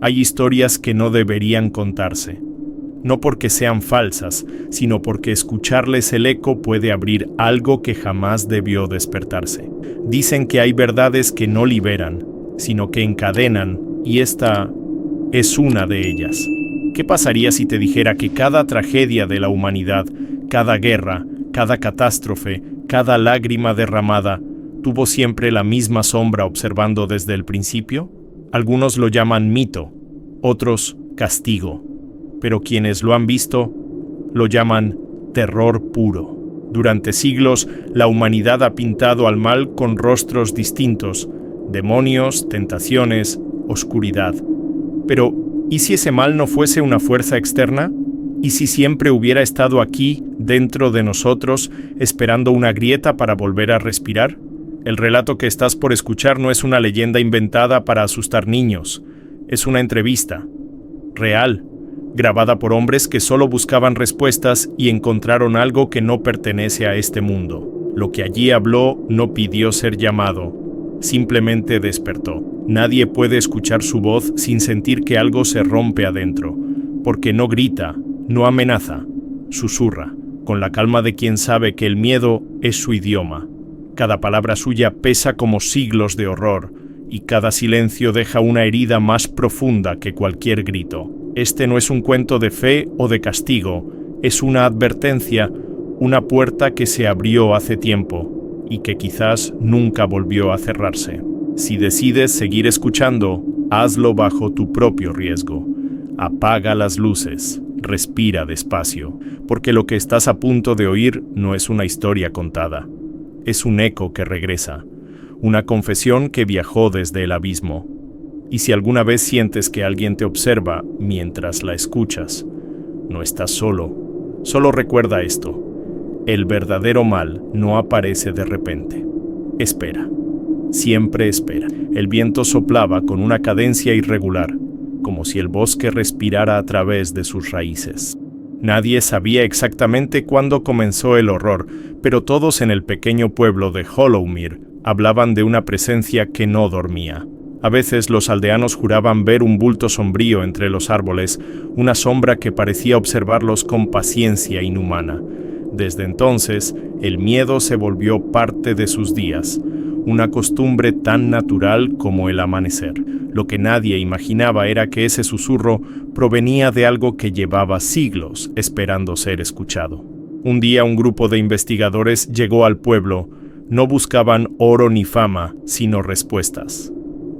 Hay historias que no deberían contarse. No porque sean falsas, sino porque escucharles el eco puede abrir algo que jamás debió despertarse. Dicen que hay verdades que no liberan, sino que encadenan, y esta es una de ellas. ¿Qué pasaría si te dijera que cada tragedia de la humanidad, cada guerra, cada catástrofe, cada lágrima derramada, tuvo siempre la misma sombra observando desde el principio? Algunos lo llaman mito, otros castigo, pero quienes lo han visto lo llaman terror puro. Durante siglos, la humanidad ha pintado al mal con rostros distintos, demonios, tentaciones, oscuridad. Pero, ¿y si ese mal no fuese una fuerza externa? ¿Y si siempre hubiera estado aquí, dentro de nosotros, esperando una grieta para volver a respirar? El relato que estás por escuchar no es una leyenda inventada para asustar niños. Es una entrevista real, grabada por hombres que solo buscaban respuestas y encontraron algo que no pertenece a este mundo. Lo que allí habló no pidió ser llamado, simplemente despertó. Nadie puede escuchar su voz sin sentir que algo se rompe adentro, porque no grita, no amenaza, susurra, con la calma de quien sabe que el miedo es su idioma. Cada palabra suya pesa como siglos de horror, y cada silencio deja una herida más profunda que cualquier grito. Este no es un cuento de fe o de castigo, es una advertencia, una puerta que se abrió hace tiempo y que quizás nunca volvió a cerrarse. Si decides seguir escuchando, hazlo bajo tu propio riesgo. Apaga las luces, respira despacio, porque lo que estás a punto de oír no es una historia contada. Es un eco que regresa, una confesión que viajó desde el abismo. Y si alguna vez sientes que alguien te observa mientras la escuchas, no estás solo. Solo recuerda esto: el verdadero mal no aparece de repente. Espera. Siempre espera. El viento soplaba con una cadencia irregular, como si el bosque respirara a través de sus raíces. Nadie sabía exactamente cuándo comenzó el horror, pero todos en el pequeño pueblo de Hollowmere hablaban de una presencia que no dormía. A veces los aldeanos juraban ver un bulto sombrío entre los árboles, una sombra que parecía observarlos con paciencia inhumana. Desde entonces, el miedo se volvió parte de sus días, una costumbre tan natural como el amanecer. Lo que nadie imaginaba era que ese susurro provenía de algo que llevaba siglos esperando ser escuchado. Un día un grupo de investigadores llegó al pueblo. No buscaban oro ni fama, sino respuestas.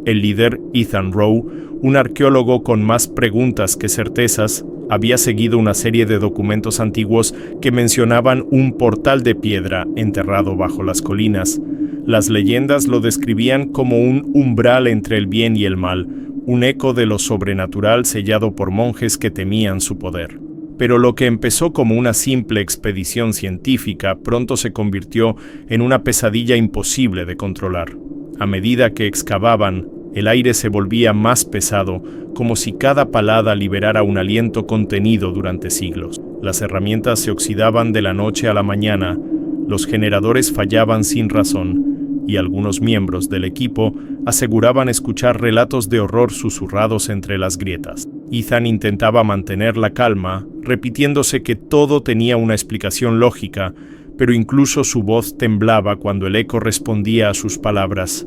El líder, Ethan Rowe, un arqueólogo con más preguntas que certezas, había seguido una serie de documentos antiguos que mencionaban un portal de piedra enterrado bajo las colinas. Las leyendas lo describían como un umbral entre el bien y el mal, un eco de lo sobrenatural sellado por monjes que temían su poder. Pero lo que empezó como una simple expedición científica pronto se convirtió en una pesadilla imposible de controlar. A medida que excavaban, el aire se volvía más pesado, como si cada palada liberara un aliento contenido durante siglos. Las herramientas se oxidaban de la noche a la mañana, los generadores fallaban sin razón, y algunos miembros del equipo aseguraban escuchar relatos de horror susurrados entre las grietas. Ethan intentaba mantener la calma, repitiéndose que todo tenía una explicación lógica, pero incluso su voz temblaba cuando el eco respondía a sus palabras.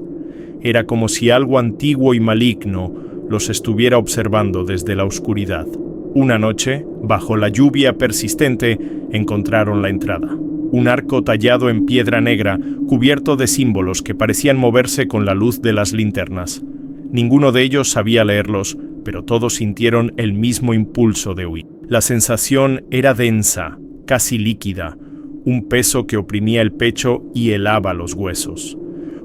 Era como si algo antiguo y maligno los estuviera observando desde la oscuridad. Una noche, bajo la lluvia persistente, encontraron la entrada. Un arco tallado en piedra negra, cubierto de símbolos que parecían moverse con la luz de las linternas. Ninguno de ellos sabía leerlos, pero todos sintieron el mismo impulso de huir. La sensación era densa, casi líquida, un peso que oprimía el pecho y helaba los huesos.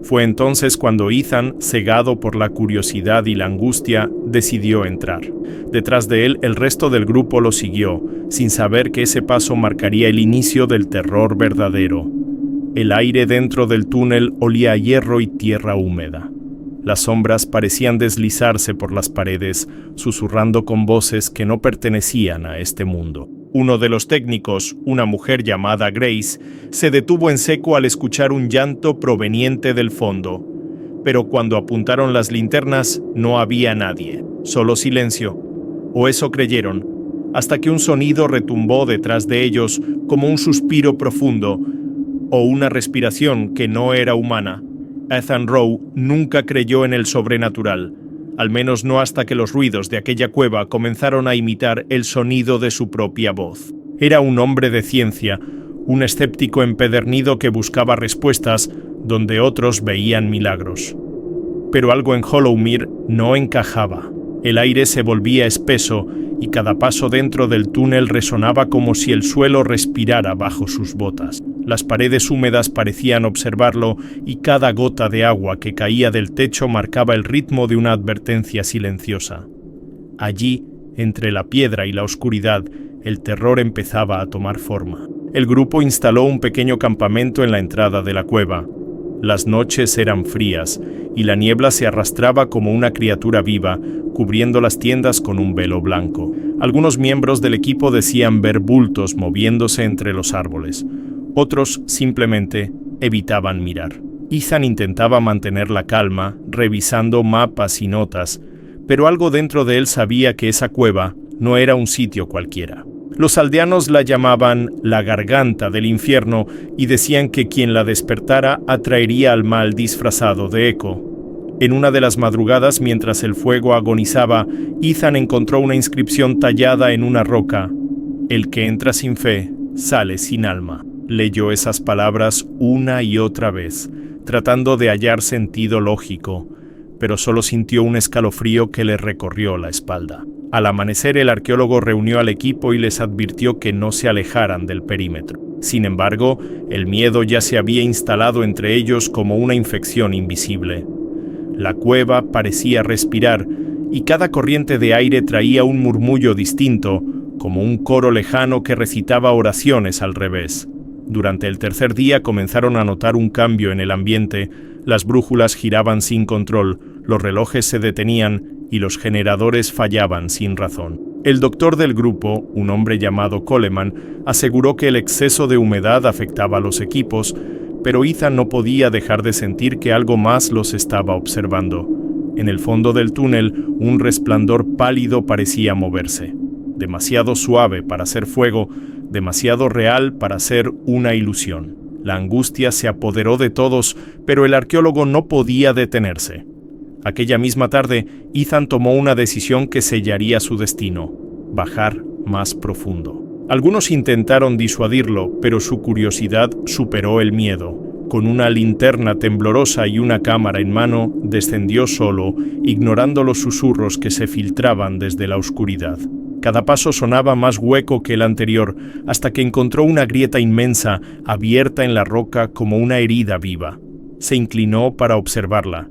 Fue entonces cuando Ethan, cegado por la curiosidad y la angustia, decidió entrar. Detrás de él, el resto del grupo lo siguió, sin saber que ese paso marcaría el inicio del terror verdadero. El aire dentro del túnel olía a hierro y tierra húmeda. Las sombras parecían deslizarse por las paredes, susurrando con voces que no pertenecían a este mundo. Uno de los técnicos, una mujer llamada Grace, se detuvo en seco al escuchar un llanto proveniente del fondo. Pero cuando apuntaron las linternas, no había nadie. Solo silencio, o eso creyeron, hasta que un sonido retumbó detrás de ellos como un suspiro profundo o una respiración que no era humana. Ethan Rowe nunca creyó en el sobrenatural, al menos no hasta que los ruidos de aquella cueva comenzaron a imitar el sonido de su propia voz. Era un hombre de ciencia, un escéptico empedernido que buscaba respuestas donde otros veían milagros. Pero algo en Hollowmere no encajaba. El aire se volvía espeso y cada paso dentro del túnel resonaba como si el suelo respirara bajo sus botas. Las paredes húmedas parecían observarlo y cada gota de agua que caía del techo marcaba el ritmo de una advertencia silenciosa. Allí, entre la piedra y la oscuridad, el terror empezaba a tomar forma. El grupo instaló un pequeño campamento en la entrada de la cueva. Las noches eran frías y la niebla se arrastraba como una criatura viva, cubriendo las tiendas con un velo blanco. Algunos miembros del equipo decían ver bultos moviéndose entre los árboles. Otros simplemente evitaban mirar. Ethan intentaba mantener la calma, revisando mapas y notas, pero algo dentro de él sabía que esa cueva no era un sitio cualquiera. Los aldeanos la llamaban la garganta del infierno y decían que quien la despertara atraería al mal disfrazado de eco. En una de las madrugadas, mientras el fuego agonizaba, Ethan encontró una inscripción tallada en una roca: "El que entra sin fe, sale sin alma". Leyó esas palabras una y otra vez, tratando de hallar sentido lógico, pero solo sintió un escalofrío que le recorrió la espalda. Al amanecer, el arqueólogo reunió al equipo y les advirtió que no se alejaran del perímetro. Sin embargo, el miedo ya se había instalado entre ellos como una infección invisible. La cueva parecía respirar, y cada corriente de aire traía un murmullo distinto, como un coro lejano que recitaba oraciones al revés. Durante el tercer día comenzaron a notar un cambio en el ambiente. Las brújulas giraban sin control, los relojes se detenían y los generadores fallaban sin razón. El doctor del grupo, un hombre llamado Coleman, aseguró que el exceso de humedad afectaba a los equipos, pero Ethan no podía dejar de sentir que algo más los estaba observando. En el fondo del túnel, un resplandor pálido parecía moverse. Demasiado suave para ser fuego, demasiado real para ser una ilusión. La angustia se apoderó de todos, pero el arqueólogo no podía detenerse. Aquella misma tarde, Ethan tomó una decisión que sellaría su destino: bajar más profundo. Algunos intentaron disuadirlo, pero su curiosidad superó el miedo. Con una linterna temblorosa y una cámara en mano, descendió solo, ignorando los susurros que se filtraban desde la oscuridad. Cada paso sonaba más hueco que el anterior, hasta que encontró una grieta inmensa, abierta en la roca como una herida viva. Se inclinó para observarla,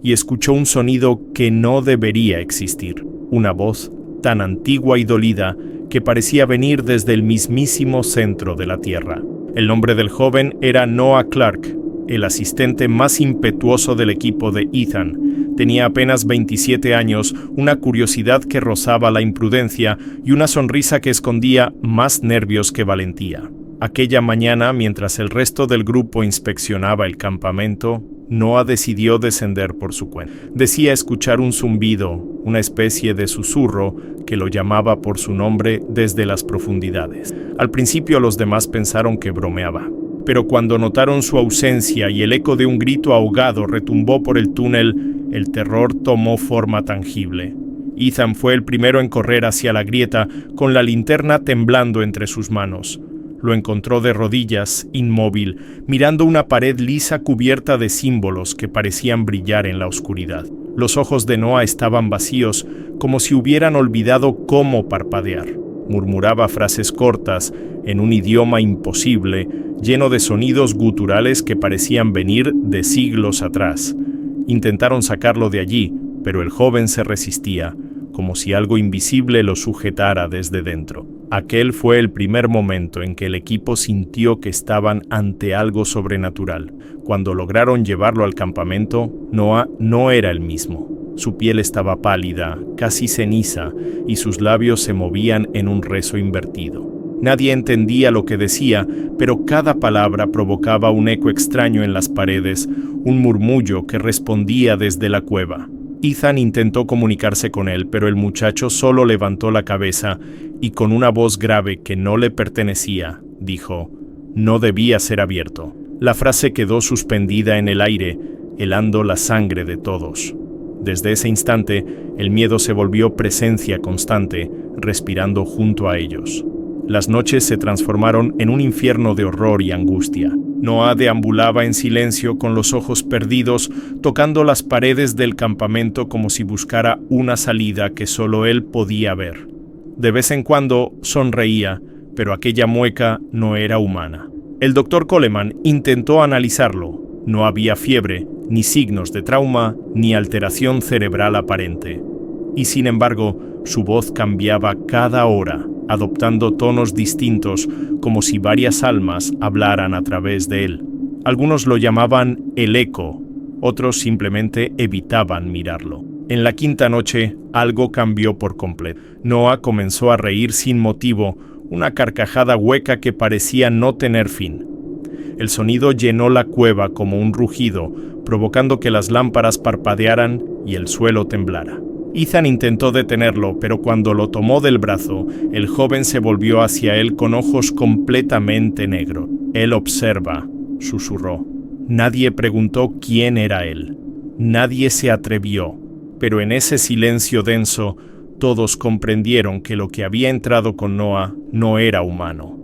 y escuchó un sonido que no debería existir. Una voz tan antigua y dolida que parecía venir desde el mismísimo centro de la tierra. El nombre del joven era Noah Clark, el asistente más impetuoso del equipo de Ethan. Tenía apenas 27 años, una curiosidad que rozaba la imprudencia y una sonrisa que escondía más nervios que valentía. Aquella mañana, mientras el resto del grupo inspeccionaba el campamento, Noah decidió descender por su cuenta. Decía escuchar un zumbido, una especie de susurro que lo llamaba por su nombre desde las profundidades. Al principio los demás pensaron que bromeaba, pero cuando notaron su ausencia y el eco de un grito ahogado retumbó por el túnel, el terror tomó forma tangible. Ethan fue el primero en correr hacia la grieta, con la linterna temblando entre sus manos. Lo encontró de rodillas, inmóvil, mirando una pared lisa cubierta de símbolos que parecían brillar en la oscuridad. Los ojos de Noah estaban vacíos, como si hubieran olvidado cómo parpadear. Murmuraba frases cortas, en un idioma imposible, lleno de sonidos guturales que parecían venir de siglos atrás. Intentaron sacarlo de allí, pero el joven se resistía, como si algo invisible lo sujetara desde dentro. Aquel fue el primer momento en que el equipo sintió que estaban ante algo sobrenatural. Cuando lograron llevarlo al campamento, Noah no era el mismo. Su piel estaba pálida, casi ceniza, y sus labios se movían en un rezo invertido. Nadie entendía lo que decía, pero cada palabra provocaba un eco extraño en las paredes, un murmullo que respondía desde la cueva. Ethan intentó comunicarse con él, pero el muchacho solo levantó la cabeza y con una voz grave que no le pertenecía, dijo: «No debía ser abierto». La frase quedó suspendida en el aire, helando la sangre de todos. Desde ese instante, el miedo se volvió presencia constante, respirando junto a ellos. Las noches se transformaron en un infierno de horror y angustia. Noah deambulaba en silencio con los ojos perdidos, tocando las paredes del campamento como si buscara una salida que solo él podía ver. De vez en cuando sonreía, pero aquella mueca no era humana. El doctor Coleman intentó analizarlo. No había fiebre, ni signos de trauma, ni alteración cerebral aparente. Y sin embargo, su voz cambiaba cada hora, adoptando tonos distintos, como si varias almas hablaran a través de él. Algunos lo llamaban el eco, otros simplemente evitaban mirarlo. En la quinta noche, algo cambió por completo. Noah comenzó a reír sin motivo, una carcajada hueca que parecía no tener fin. El sonido llenó la cueva como un rugido, provocando que las lámparas parpadearan y el suelo temblara. Ethan intentó detenerlo, pero cuando lo tomó del brazo, el joven se volvió hacia él con ojos completamente negros. «Él observa», susurró. Nadie preguntó quién era él. Nadie se atrevió, pero en ese silencio denso, todos comprendieron que lo que había entrado con Noah no era humano,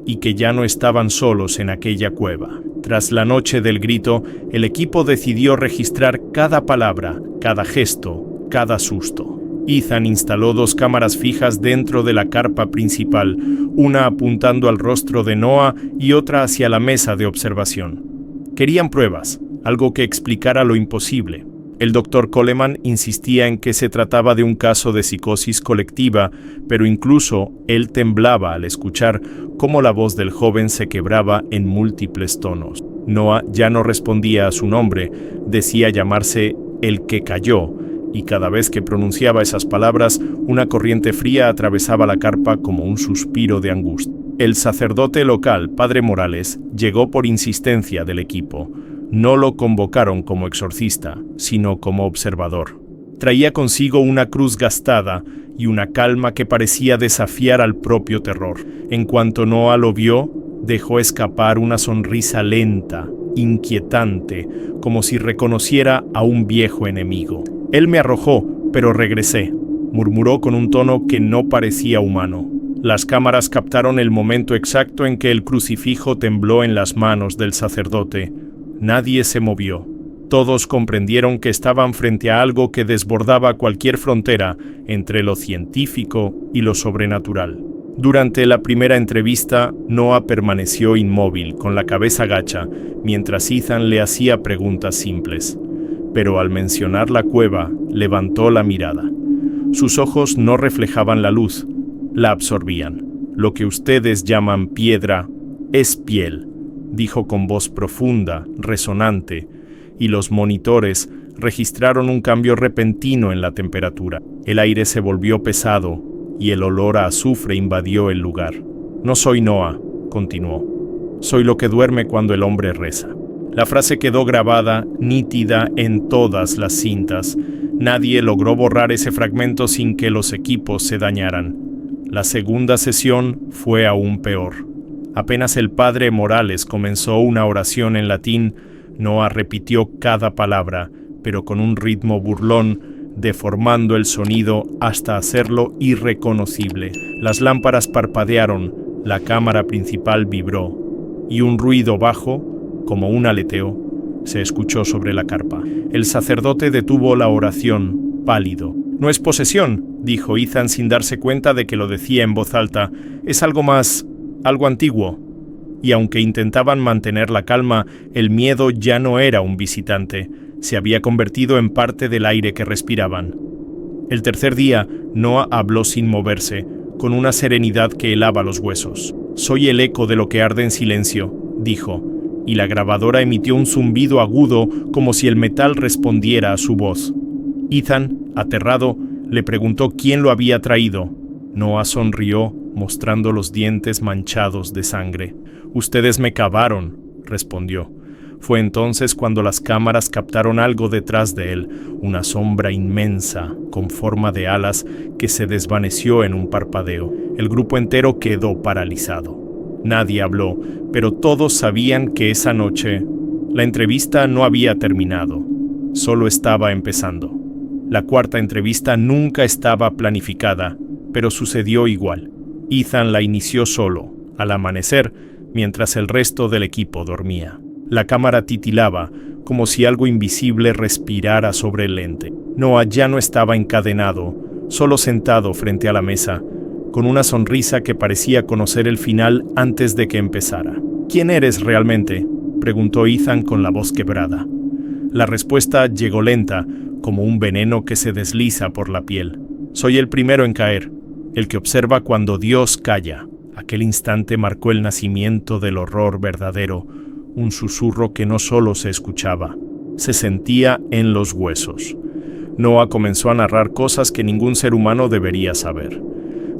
y que ya no estaban solos en aquella cueva. Tras la noche del grito, el equipo decidió registrar cada palabra, cada gesto, cada susto. Ethan instaló 2 cámaras fijas dentro de la carpa principal, una apuntando al rostro de Noah y otra hacia la mesa de observación. Querían pruebas, algo que explicara lo imposible. El doctor Coleman insistía en que se trataba de un caso de psicosis colectiva, pero incluso él temblaba al escuchar cómo la voz del joven se quebraba en múltiples tonos. Noah ya no respondía a su nombre, decía llamarse el que cayó, y cada vez que pronunciaba esas palabras, una corriente fría atravesaba la carpa como un suspiro de angustia. El sacerdote local, Padre Morales, llegó por insistencia del equipo. No lo convocaron como exorcista, sino como observador. Traía consigo una cruz gastada y una calma que parecía desafiar al propio terror. En cuanto Noah lo vio, dejó escapar una sonrisa lenta, inquietante, como si reconociera a un viejo enemigo. «Él me arrojó, pero regresé», murmuró con un tono que no parecía humano. Las cámaras captaron el momento exacto en que el crucifijo tembló en las manos del sacerdote. Nadie se movió. Todos comprendieron que estaban frente a algo que desbordaba cualquier frontera entre lo científico y lo sobrenatural. Durante la primera entrevista, Noah permaneció inmóvil, con la cabeza gacha, mientras Ethan le hacía preguntas simples. Pero al mencionar la cueva, levantó la mirada. Sus ojos no reflejaban la luz, la absorbían. «Lo que ustedes llaman piedra es piel», dijo con voz profunda, resonante, y los monitores registraron un cambio repentino en la temperatura. El aire se volvió pesado y el olor a azufre invadió el lugar. «No soy Noah», continuó. «Soy lo que duerme cuando el hombre reza». La frase quedó grabada, nítida, en todas las cintas. Nadie logró borrar ese fragmento sin que los equipos se dañaran. La segunda sesión fue aún peor. Apenas el padre Morales comenzó una oración en latín, Noah repitió cada palabra, pero con un ritmo burlón, deformando el sonido hasta hacerlo irreconocible. Las lámparas parpadearon, la cámara principal vibró, y un ruido bajo, como un aleteo, se escuchó sobre la carpa. El sacerdote detuvo la oración, pálido. «No es posesión», dijo Ethan sin darse cuenta de que lo decía en voz alta. «Es algo más, algo antiguo». Y aunque intentaban mantener la calma, el miedo ya no era un visitante, se había convertido en parte del aire que respiraban. El tercer día, Noah habló sin moverse, con una serenidad que helaba los huesos. «Soy el eco de lo que arde en silencio», dijo, y la grabadora emitió un zumbido agudo como si el metal respondiera a su voz. Ethan, aterrado, le preguntó quién lo había traído. Noah sonrió, mostrando los dientes manchados de sangre. «Ustedes me cavaron», respondió. Fue entonces cuando las cámaras captaron algo detrás de él, una sombra inmensa, con forma de alas, que se desvaneció en un parpadeo. El grupo entero quedó paralizado. Nadie habló, pero todos sabían que esa noche la entrevista no había terminado, solo estaba empezando. La cuarta entrevista nunca estaba planificada, pero sucedió igual. Ethan la inició solo, al amanecer, mientras el resto del equipo dormía. La cámara titilaba, como si algo invisible respirara sobre el lente. Noah ya no estaba encadenado, solo sentado frente a la mesa, con una sonrisa que parecía conocer el final antes de que empezara. ¿Quién eres realmente?, preguntó Ethan con la voz quebrada. La respuesta llegó lenta, como un veneno que se desliza por la piel. Soy el primero en caer, el que observa cuando Dios calla. Aquel instante marcó el nacimiento del horror verdadero, un susurro que no solo se escuchaba, se sentía en los huesos. Noah comenzó a narrar cosas que ningún ser humano debería saber.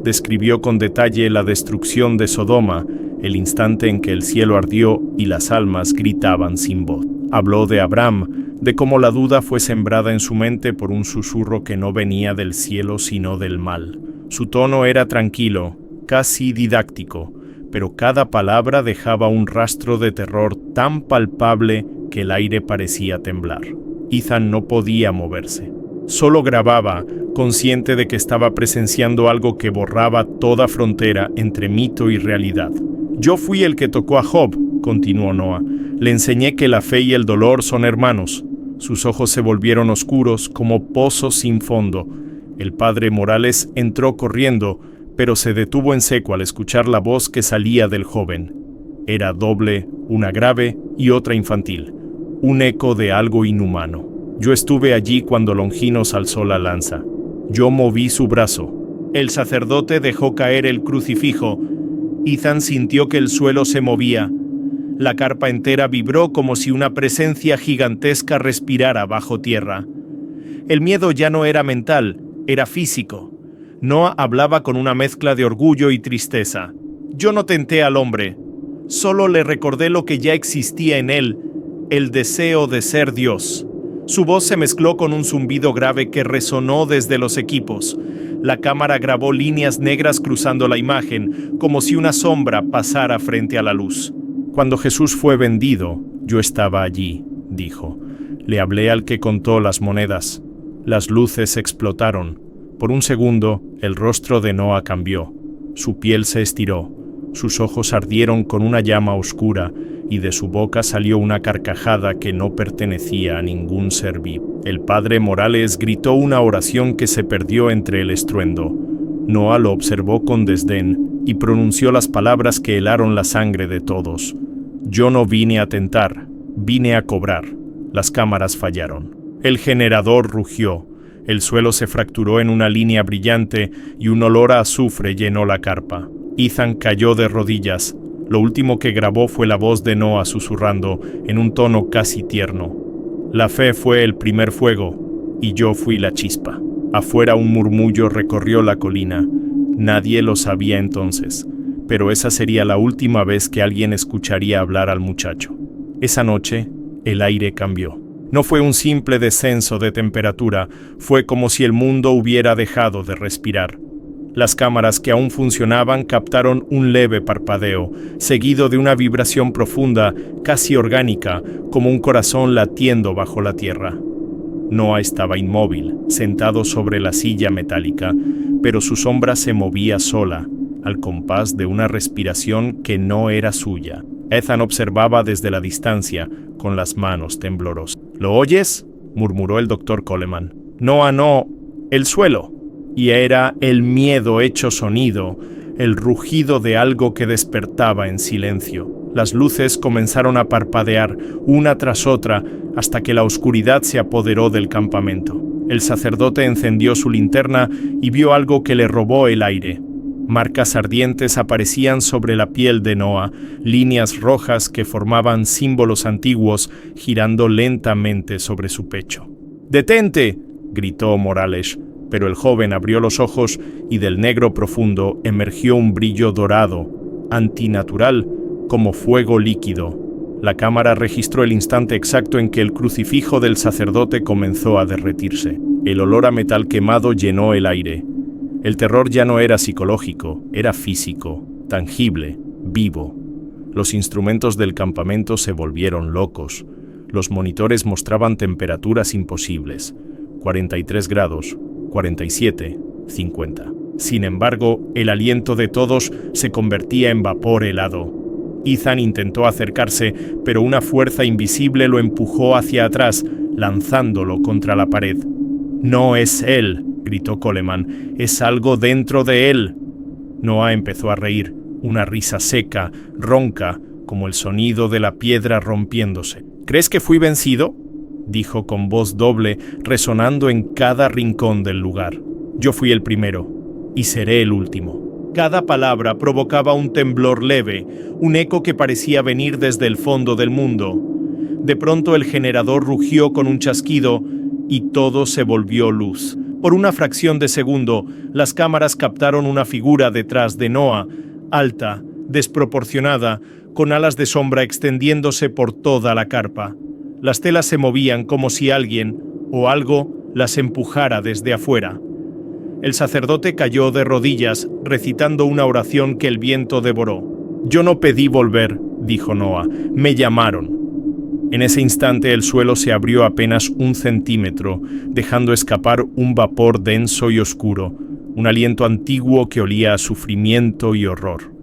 Describió con detalle la destrucción de Sodoma, el instante en que el cielo ardió y las almas gritaban sin voz. Habló de Abraham, de cómo la duda fue sembrada en su mente por un susurro que no venía del cielo sino del mal. Su tono era tranquilo, casi didáctico, pero cada palabra dejaba un rastro de terror tan palpable que el aire parecía temblar. Ethan no podía moverse. Solo grababa, consciente de que estaba presenciando algo que borraba toda frontera entre mito y realidad. Yo fui el que tocó a Job, continuó Noah. Le enseñé que la fe y el dolor son hermanos. Sus ojos se volvieron oscuros como pozos sin fondo. El padre Morales entró corriendo, pero se detuvo en seco al escuchar la voz que salía del joven. Era doble, una grave y otra infantil, un eco de algo inhumano. Yo estuve allí cuando Longinos alzó la lanza. Yo moví su brazo. El sacerdote dejó caer el crucifijo. Ethan sintió que el suelo se movía. La carpa entera vibró como si una presencia gigantesca respirara bajo tierra. El miedo ya no era mental, era físico. Noah hablaba con una mezcla de orgullo y tristeza. Yo no tenté al hombre, solo le recordé lo que ya existía en él, el deseo de ser Dios. Su voz se mezcló con un zumbido grave que resonó desde los equipos. La cámara grabó líneas negras cruzando la imagen, como si una sombra pasara frente a la luz. Cuando Jesús fue vendido, yo estaba allí, dijo. Le hablé al que contó las monedas. Las luces explotaron. Por un segundo, el rostro de Noah cambió. Su piel se estiró. Sus ojos ardieron con una llama oscura y de su boca salió una carcajada que no pertenecía a ningún ser vivo. El padre Morales gritó una oración que se perdió entre el estruendo. Noah lo observó con desdén y pronunció las palabras que helaron la sangre de todos. Yo no vine a tentar, vine a cobrar. Las cámaras fallaron. El generador rugió. El suelo se fracturó en una línea brillante y un olor a azufre llenó la carpa. Ethan cayó de rodillas. Lo último que grabó fue la voz de Noah susurrando en un tono casi tierno. La fe fue el primer fuego y yo fui la chispa. Afuera un murmullo recorrió la colina. Nadie lo sabía entonces, pero esa sería la última vez que alguien escucharía hablar al muchacho. Esa noche, el aire cambió. No fue un simple descenso de temperatura, fue como si el mundo hubiera dejado de respirar. Las cámaras que aún funcionaban captaron un leve parpadeo, seguido de una vibración profunda, casi orgánica, como un corazón latiendo bajo la tierra. Noah estaba inmóvil, sentado sobre la silla metálica, pero su sombra se movía sola, al compás de una respiración que no era suya. Ethan observaba desde la distancia, con las manos temblorosas. ¿Lo oyes?, murmuró el doctor Coleman. Noah, no, el suelo. Y era el miedo hecho sonido, el rugido de algo que despertaba en silencio. Las luces comenzaron a parpadear, una tras otra, hasta que la oscuridad se apoderó del campamento. El sacerdote encendió su linterna y vio algo que le robó el aire. Marcas ardientes aparecían sobre la piel de Noah, líneas rojas que formaban símbolos antiguos girando lentamente sobre su pecho. ¡Detente!, gritó Morales. Pero el joven abrió los ojos y del negro profundo emergió un brillo dorado, antinatural, como fuego líquido. La cámara registró el instante exacto en que el crucifijo del sacerdote comenzó a derretirse. El olor a metal quemado llenó el aire. El terror ya no era psicológico, era físico, tangible, vivo. Los instrumentos del campamento se volvieron locos. Los monitores mostraban temperaturas imposibles: 43 grados, 47, 50. Sin embargo, el aliento de todos se convertía en vapor helado. Ethan intentó acercarse, pero una fuerza invisible lo empujó hacia atrás, lanzándolo contra la pared. «No es él», gritó Coleman, «es algo dentro de él». Noah empezó a reír, una risa seca, ronca, como el sonido de la piedra rompiéndose. «¿Crees que fui vencido?», dijo con voz doble, resonando en cada rincón del lugar. «Yo fui el primero, y seré el último». Cada palabra provocaba un temblor leve, un eco que parecía venir desde el fondo del mundo. De pronto el generador rugió con un chasquido y todo se volvió luz. Por una fracción de segundo, las cámaras captaron una figura detrás de Noah, alta, desproporcionada, con alas de sombra extendiéndose por toda la carpa. Las telas se movían como si alguien o algo las empujara desde afuera. El sacerdote cayó de rodillas, recitando una oración que el viento devoró. «Yo no pedí volver», dijo Noah, «me llamaron». En ese instante el suelo se abrió apenas 1 centímetro, dejando escapar un vapor denso y oscuro, un aliento antiguo que olía a sufrimiento y horror.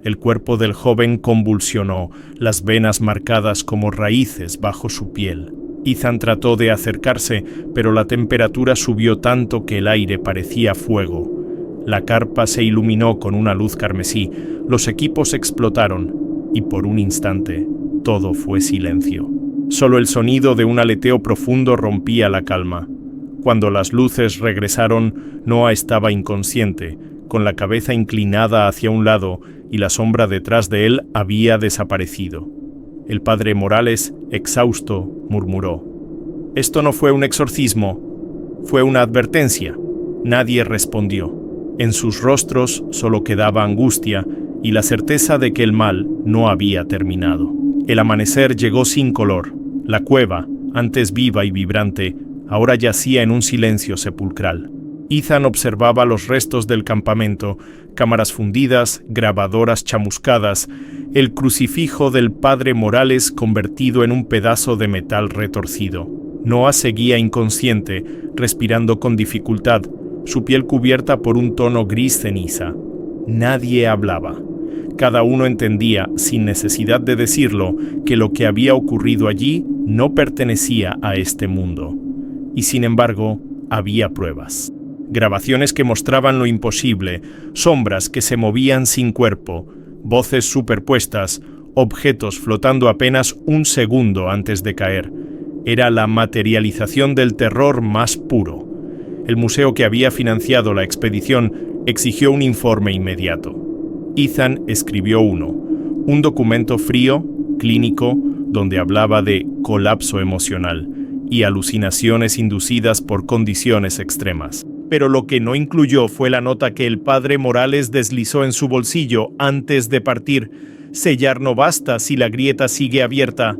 El cuerpo del joven convulsionó, las venas marcadas como raíces bajo su piel. Ethan trató de acercarse, pero la temperatura subió tanto que el aire parecía fuego. La carpa se iluminó con una luz carmesí, los equipos explotaron, y por un instante todo fue silencio. Solo el sonido de un aleteo profundo rompía la calma. Cuando las luces regresaron, Noah estaba inconsciente, con la cabeza inclinada hacia un lado, y la sombra detrás de él había desaparecido. El padre Morales, exhausto, murmuró: «Esto no fue un exorcismo, fue una advertencia». Nadie respondió. En sus rostros solo quedaba angustia y la certeza de que el mal no había terminado. El amanecer llegó sin color. La cueva, antes viva y vibrante, ahora yacía en un silencio sepulcral. Ethan observaba los restos del campamento, cámaras fundidas, grabadoras chamuscadas, el crucifijo del padre Morales convertido en un pedazo de metal retorcido. Noah seguía inconsciente, respirando con dificultad, su piel cubierta por un tono gris ceniza. Nadie hablaba. Cada uno entendía, sin necesidad de decirlo, que lo que había ocurrido allí no pertenecía a este mundo. Y sin embargo, había pruebas. Grabaciones que mostraban lo imposible, sombras que se movían sin cuerpo, voces superpuestas, objetos flotando apenas 1 segundo antes de caer. Era la materialización del terror más puro. El museo que había financiado la expedición exigió un informe inmediato. Ethan escribió un documento frío, clínico, donde hablaba de colapso emocional y alucinaciones inducidas por condiciones extremas. Pero lo que no incluyó fue la nota que el padre Morales deslizó en su bolsillo antes de partir: «Sellar no basta si la grieta sigue abierta».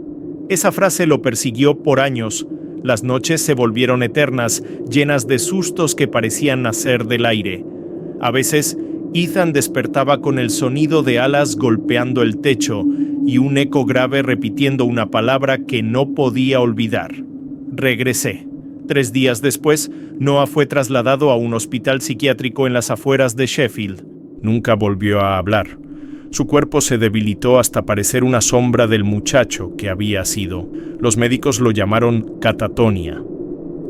Esa frase lo persiguió por años. Las noches se volvieron eternas, llenas de sustos que parecían nacer del aire. A veces, Ethan despertaba con el sonido de alas golpeando el techo y un eco grave repitiendo una palabra que no podía olvidar: «Regresé». 3 días después, Noah fue trasladado a un hospital psiquiátrico en las afueras de Sheffield. Nunca volvió a hablar. Su cuerpo se debilitó hasta parecer una sombra del muchacho que había sido. Los médicos lo llamaron catatonia.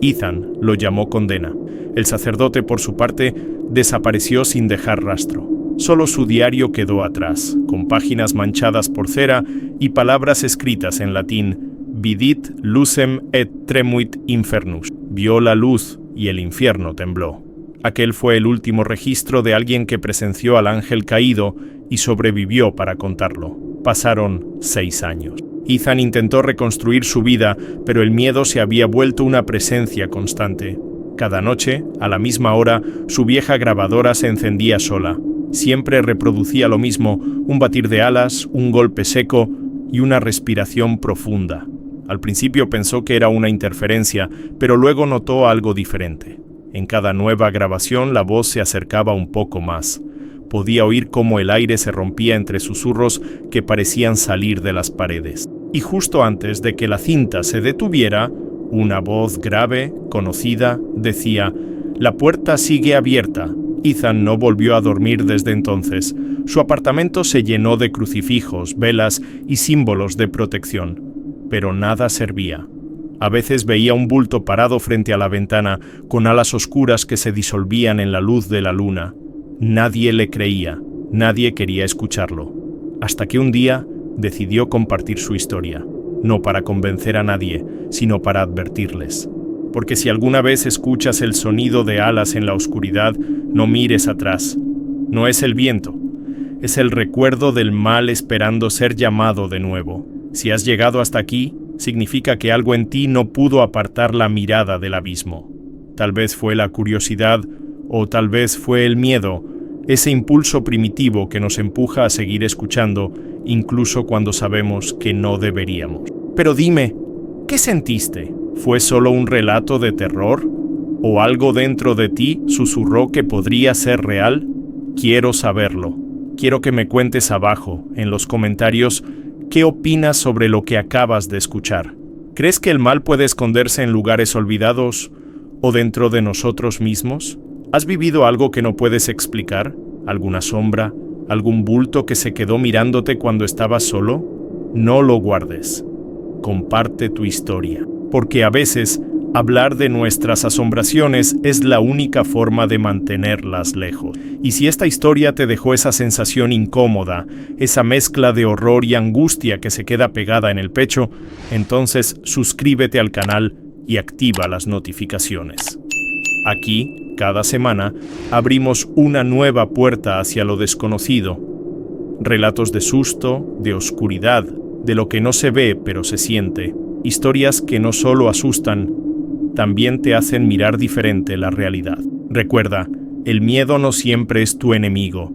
Ethan lo llamó condena. El sacerdote, por su parte, desapareció sin dejar rastro. Solo su diario quedó atrás, con páginas manchadas por cera y palabras escritas en latín: «Vidit lucem et tremuit infernus». Vio la luz y el infierno tembló. Aquel fue el último registro de alguien que presenció al ángel caído y sobrevivió para contarlo. Pasaron 6 años. Ethan intentó reconstruir su vida, pero el miedo se había vuelto una presencia constante. Cada noche, a la misma hora, su vieja grabadora se encendía sola. Siempre reproducía lo mismo: un batir de alas, un golpe seco y una respiración profunda. Al principio pensó que era una interferencia, pero luego notó algo diferente. En cada nueva grabación la voz se acercaba un poco más. Podía oír cómo el aire se rompía entre susurros que parecían salir de las paredes. Y justo antes de que la cinta se detuviera, una voz grave, conocida, decía: «La puerta sigue abierta». Ethan no volvió a dormir desde entonces. Su apartamento se llenó de crucifijos, velas y símbolos de protección. Pero nada servía. A veces veía un bulto parado frente a la ventana, con alas oscuras que se disolvían en la luz de la luna. Nadie le creía, nadie quería escucharlo. Hasta que un día decidió compartir su historia, no para convencer a nadie, sino para advertirles. Porque si alguna vez escuchas el sonido de alas en la oscuridad, no mires atrás. No es el viento, es el recuerdo del mal esperando ser llamado de nuevo. Si has llegado hasta aquí, significa que algo en ti no pudo apartar la mirada del abismo. Tal vez fue la curiosidad, o tal vez fue el miedo, ese impulso primitivo que nos empuja a seguir escuchando, incluso cuando sabemos que no deberíamos. Pero dime, ¿qué sentiste? ¿Fue solo un relato de terror? ¿O algo dentro de ti susurró que podría ser real? Quiero saberlo. Quiero que me cuentes abajo, en los comentarios, ¿qué opinas sobre lo que acabas de escuchar? ¿Crees que el mal puede esconderse en lugares olvidados o dentro de nosotros mismos? ¿Has vivido algo que no puedes explicar? ¿Alguna sombra? ¿Algún bulto que se quedó mirándote cuando estabas solo? No lo guardes. Comparte tu historia. Porque a veces, hablar de nuestras asombraciones es la única forma de mantenerlas lejos. Y si esta historia te dejó esa sensación incómoda, esa mezcla de horror y angustia que se queda pegada en el pecho, entonces suscríbete al canal y activa las notificaciones. Aquí, cada semana, abrimos una nueva puerta hacia lo desconocido. Relatos de susto, de oscuridad, de lo que no se ve pero se siente. Historias que no solo asustan, también te hacen mirar diferente la realidad. Recuerda, el miedo no siempre es tu enemigo.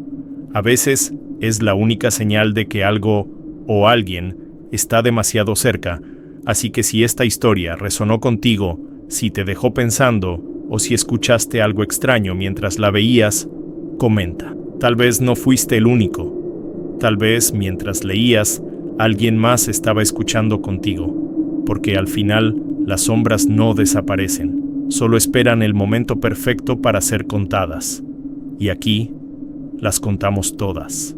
A veces es la única señal de que algo o alguien está demasiado cerca. Así que si esta historia resonó contigo, si te dejó pensando o si escuchaste algo extraño mientras la veías, comenta. Tal vez no fuiste el único. Tal vez mientras leías, alguien más estaba escuchando contigo. Porque al final, las sombras no desaparecen, solo esperan el momento perfecto para ser contadas. Y aquí, las contamos todas.